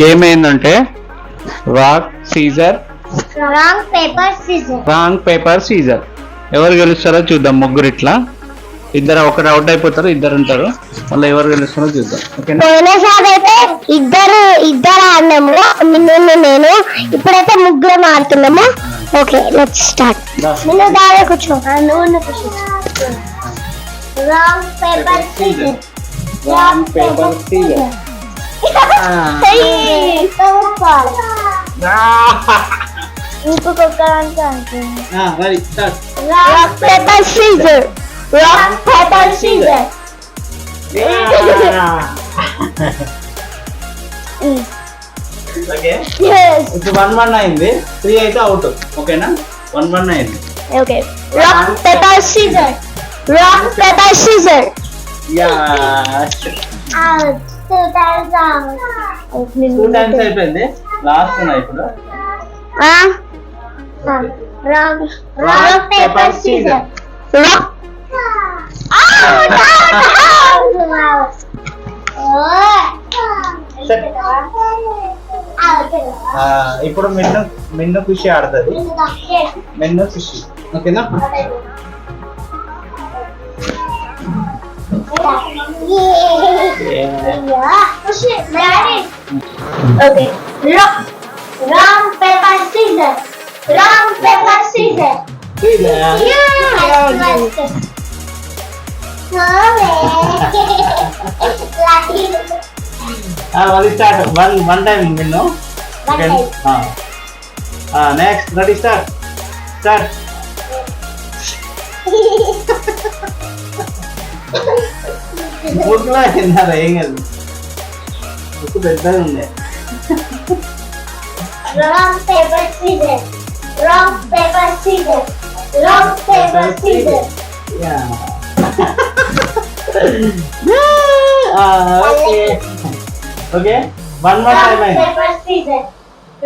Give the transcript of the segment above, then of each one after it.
Game ఏంటంటే rock scissor wrong paper scissor. ఎవరు గెలుస్తారో చూద్దాం. ముగ్గురు ఇట్లా, ఇద్దరు ఒకరు అవుట్ అయిపోతారు, ఇద్దరు ఉంటారు. మళ్ళీ ఎవరు గెలుస్తారో చూద్దాం. పోయినసారి అయితే ఇద్దరు ఆడినాము, నేను. ఇప్పుడైతే ముగ్గురు ఆడుతున్నాము. Okay, let's start. నేను దాని కూర్చో. Rock paper scissor. Wrong paper scissor. ఇంకొకరికి rock paper scissor. Wrong paper scissor. ఇప్పుడు 1-1 అయింది. 3 అయితే అవుట్. ఓకేనా? 1-1 అయింది. Okay, rock paper scissor. Wrong paper scissor. Two times అయిపోయింది. లాస్ట్ ఉన్నాయి ఇప్పుడు. Wrong paper Caesar. రాక్ ఇప్పుడు మిన్ను ఖుషి ఆడుతుంది. మిన్ను ఖుషి. ఓకేనా? Okay. Rock, paper, scissors. Rock, paper, scissors. Start. One time మిన్ను. Next ready start. ముక్కులా తిన్నారా? ఏం కాదు, ముక్కు పెద్దగా ఉంది. Rock, paper, scissors. Rock, paper, scissors. Rock, paper, scissors. Okay, one more time Rock, paper, scissors.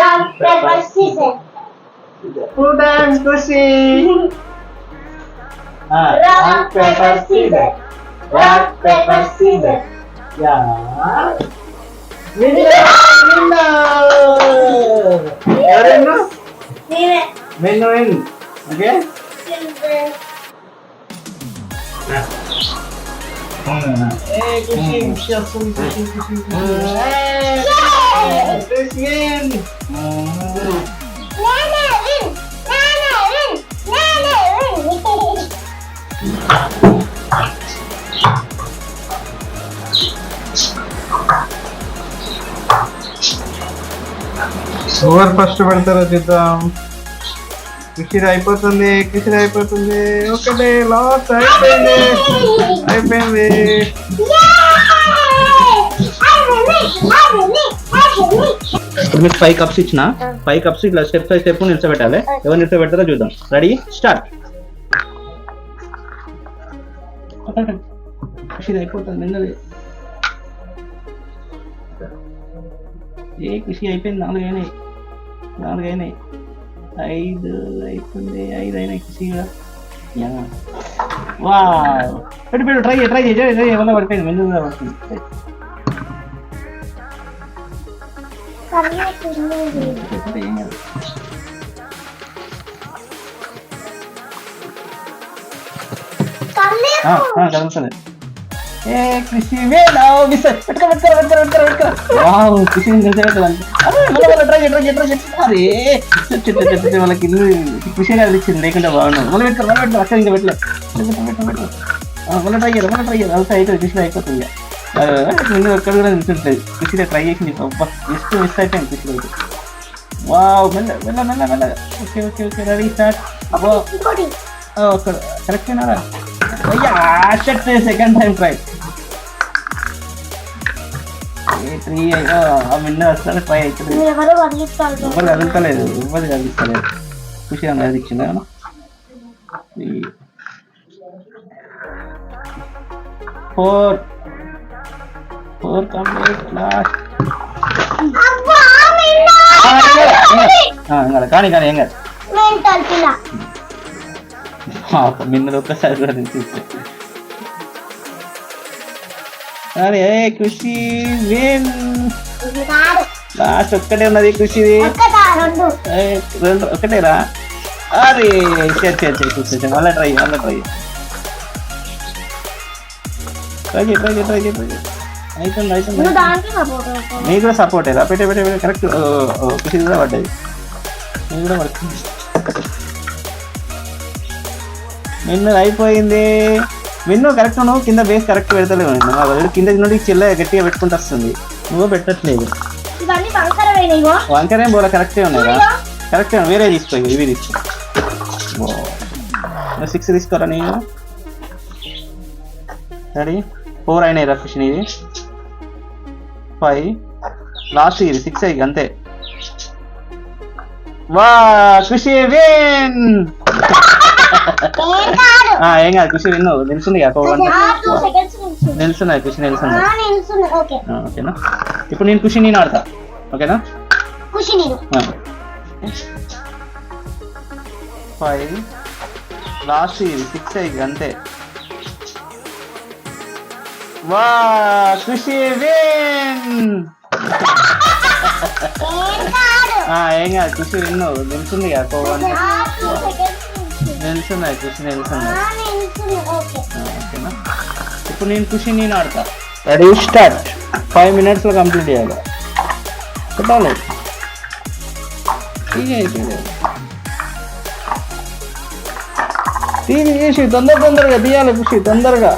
Rock, paper, scissors. 2 times ఖుషి. Rock, paper, scissors. Rock, paper, scissors. ఎవరైనా men win. Okay, ఎవరు first పెడతారో చూద్దాం. కిషిర్ అయిపోతుంది. ఒకటే లాస్ట్. అయిపోయింది. ఇప్పుడు మీకు 5 cups ఇచ్చిన 5 కప్స్ ఇట్లా స్టెప్ బై స్టెప్ నిల్చోబెట్టాలి. ఎవరు నిల్చోబెడతారో చూద్దాం. Ready start. కిషిర్ అయిపోతుంది. నిన్నది కృషి అయిపోయింది. 4 అయినాయి. 5 అయిపోయింది. 5 అయినాయి కృషి కూడా. వా పెట్టు ట్రై చేయి. వల్ల పడిపోయింది. ముందు పడుతుంది. కలుగుతుంది. కృషి వాళ్ళకి కృషి అనిపించింది. లేకుంటే బాగున్నాను. మళ్ళీ పెట్టారు అక్కడ ఇంకా పెట్టలేదు. మళ్ళీ ట్రై చేయాలి. అవుతా అయితే కృషి అయిపోతుంది. ముందు ఎక్కడ కూడా నిల్చుంటుంది. కృషిలో ట్రై చేసింది. జస్ట్ మిస్ అయిపోయింది కృషి అయితే. వావ్, మెల్ల. Okay ready start. అబ్బో కరెక్ట్ అయినారా? Second time try. 3 మిన్న వస్తారు. 5 అవుతుంది. ఎవరు కదులుతలేదు. ఖుషి అన్నది ఇచ్చింది కదా. 4 కంప్లీట్. లాస్ట్ కానీ ఏం కాదు. మిన్నది ఒక్కసారి కూడా తీసి. అరే ఖుషి విన్. లాస్ట్ ఒక్కటే ఉన్నది ఖుషిది. రెండు ఒకటేరా. అరే సరే మళ్ళీ ట్రై అవుతుంది. నీ కూడా సపోర్ట్ రా. పెట్టే కరెక్ట్. ఖుషి కూడా పడ్డది. నీ కూడా పడుతుంది. నిన్ను అయిపోయింది. విన్ను కరెక్ట్. నువ్వు కింద బేస్ కరెక్ట్ పెడతలేవు. కింద నుండి చిల్ల గట్టిగా పెట్టుకుంటూ వస్తుంది. నువ్వు పెట్టట్లేదు. వంకరేం పోలా. కరెక్టే ఉన్నాయిరా. కరెక్టే. వేరే తీసుకో. ఇవి తీసుకో. 6 తీసుకోరా. నేను రెడీ. 4 అయినాయి రా ఖుషి. ఇది 5 లాస్ట్. ఇది 6 అయ్యి అంతే. వా ఖుషి విన్. ఏం కాదు ఖుషి విన్ను. నిలుస్తుంది నిలుస్తున్నాయి ఖుషి నిలుస్తుంది. ఓకేనా. ఇప్పుడు నేను ఖుషి నేను ఆడతా. ఓకేనా. 5 లాస్ట్. ఇది 6 అయ్యి అంతే. వా ఖుషి విన్. ఏం కాదు ఖుషి విన్ను. నిలుస్తుంది నిలుస్తున్నాయి ఖుషి నిలుస్తున్నాయి. ఓకేనా. ఇప్పుడు నేను ఖుషి నేను ఆడతా. Ready start. 5 minutes లో కంప్లీట్ చేయాలి. పెట్టాలి. తీసి తొందరగా తీయాలి ఖుషి. తొందరగా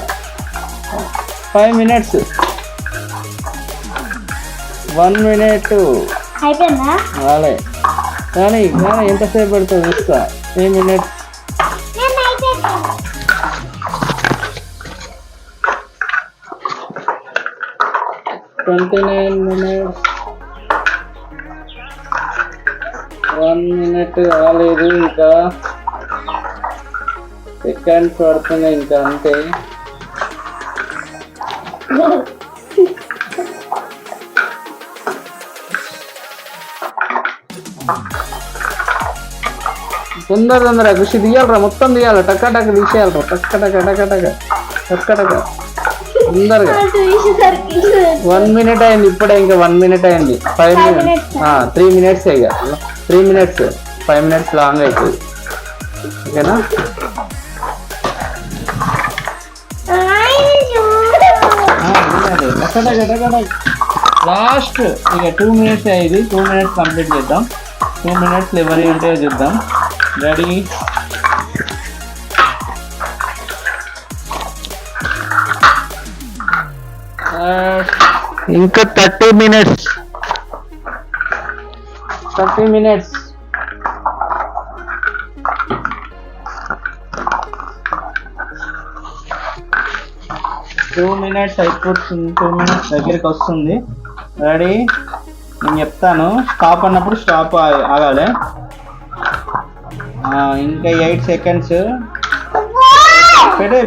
5 minutes. 1 minute రాలే. కానీ ఎంతసేపు పడుతుంది చూస్తా. 3 minutes. 29 minutes. 1 minute రాలేదు. ఇంకా సెకండ్స్ పడుతుంది. ఇంకా అంతే. తొందర ఖుషి తీయాలరా. మొత్తం తీయాలి. టక్క తీసేయాలరా. టక్క తొందరగా. 1 minute అయింది ఇప్పుడే. ఇంకా 1 minute అయింది. 5 minutes. 3 minutes ఇక 3 minutes. 5 minutes లాంగ్ అవుతుంది. ఓకేనా. లాస్ట్ ఇక 2 minutes అయ్యింది. 2 minutes కంప్లీట్ చేద్దాం. 2 minutes ఎవరి ఉంటాయో చూద్దాం. రెడీ. ఇంకా 30 minutes. 2 minutes అయిపోతుంది. 2 minutes దగ్గరికి వస్తుంది. రెడీ. నేను చెప్తాను. స్టాప్ అన్నప్పుడు స్టాప్ ఆగాలి. ఇంకా 8 seconds. పెట్టే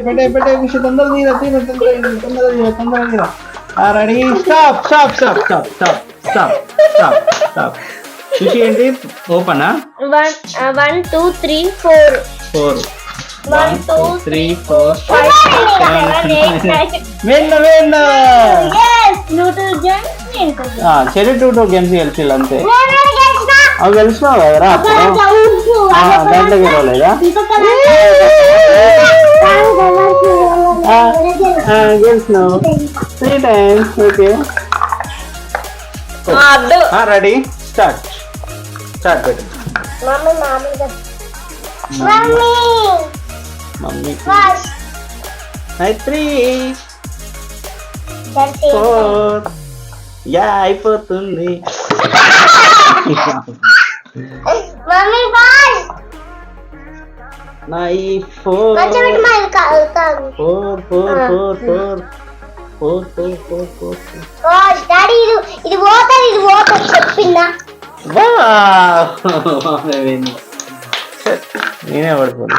విషయం. తొందరగా తీరా. రెడీ. స్టాప్. చూసి ఏంటి ఓపెనా. 1 2 3 4 1 2 3 4 5 చెరి 2 గేమ్స్ గెలిచి అంతే. అవి గెలిచినావు కదరా. దాంట్లో గెలవలేదా. గెలిచినావు 3 times. ఓకే. రెడీ. స్టార్ట్ పెట్టు. మమ్మీ 3 4 అయిపోతుంది. నేనే పడిపోను.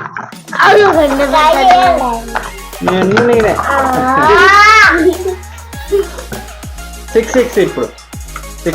నేనే 6 ఇప్పుడు 6